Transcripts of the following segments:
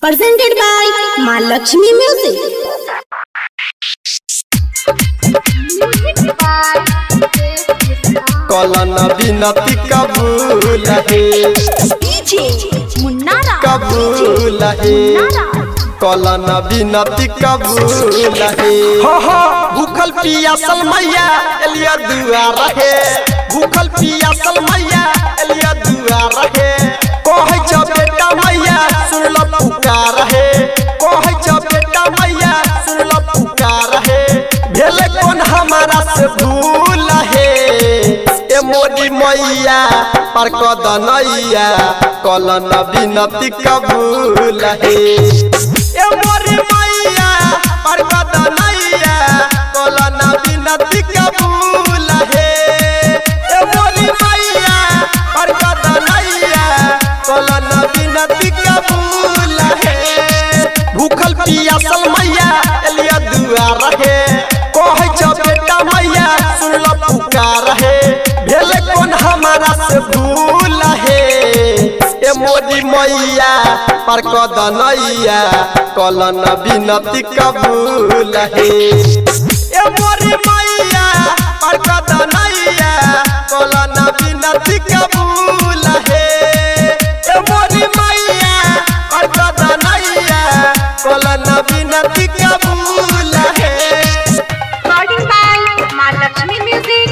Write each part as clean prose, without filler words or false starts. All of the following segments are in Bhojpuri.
presented by Mahalakshmi Music. कलना बिनती कबूल है कबूल है कलना बिनती कबूल है भूखल पियासल मैया एलिया दुआर है भूखल पियासल मैया एलिया दुआर है कहै छ बेटा मैया सुन ल पुकार है कहै छ बेटा मैया सुन ल पुकार है भेले कौन हमारा से भूल है ए मोदी मैया पर कदनैया कलना बिनती कबूल है ए मोदी मैया पर कदनैया कलना बिनती कबूल है ए मोदी मैया पर कदनैया कलना बिनती कबूल है भूखल पियासल मैया एलिया दुआर है कहै छ बेटा मैया सुन ल पुकार है भेले कौन हमारा से भूल है ए मोदी मैया पर कदनैया कलना बिनती कबूल है ए मोदी मैया पर कदनैया कलना बिनती कबूल है ए मोदी मैया पर कदनैया कलना बिनती कबूल है Mahalakshmi Music.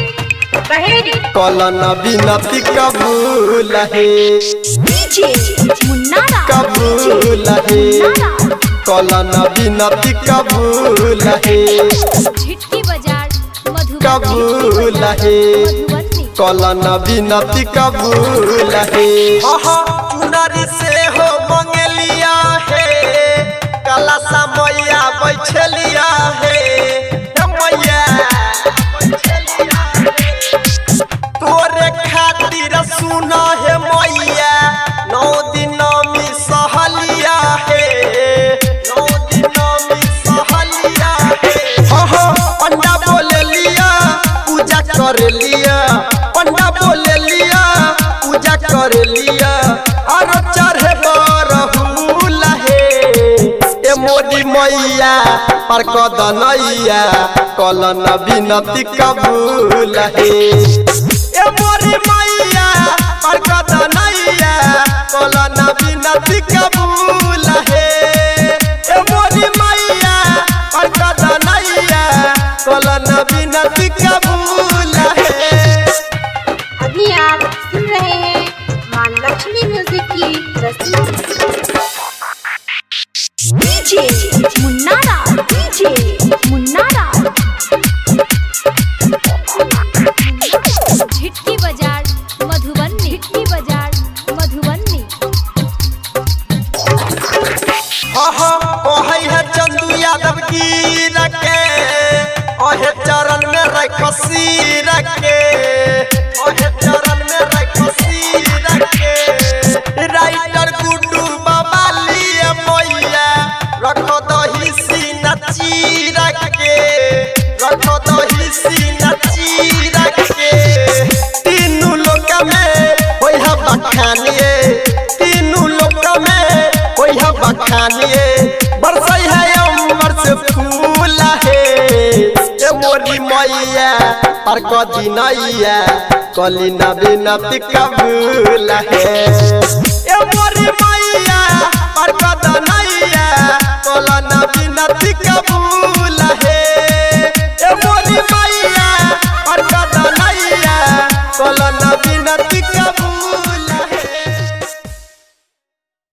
कलना बिनती कबूल है कबूल है कलना बिनती कबूल है कबूल है कलना बिनती कबूल है चुनरी से हो मंगलिया है कलसा मैया बैठलिया है मैया तोरे खातिर सुना है मैया 9 दिन में सहलिया है 9 दिन में सहलिया है पंडा बोले लिया पूजा कर लिया पंडा बोले लिया पूजा कर लिया और चढ़े बरहुल है ए मोदी मैया पर कदनैया कलना बिनती कबूल है ए मोदी मैया पर कदनैया कलना बिनती कबूल है ए मोदी मैया पर कदनैया कलना बिनती कबूल है। अभी आप सुन रहे हैं महालक्ष्मी म्यूजिक की प्रस्तुति। झिटकी बाजार मधुबनी झिटकी बाजार मधुबनी कहै है चंदू यादव की रखे ओहे चरण में रखसी रखे ओहे चरण में रखसी रखे राइटर गुड्डू बाबा लिए मैया रखो दही सीना चीर के रखो दही सीना चीर के तीनों लोक में होई है बखानिए तीनों लोक में होई है बखानिए बरसै है अमर से फूल है ए मोदी मैया पर कदनैया कलना बिनती कबूल है ए मोदी मैया पर कदनैया कलना बिनती कबूल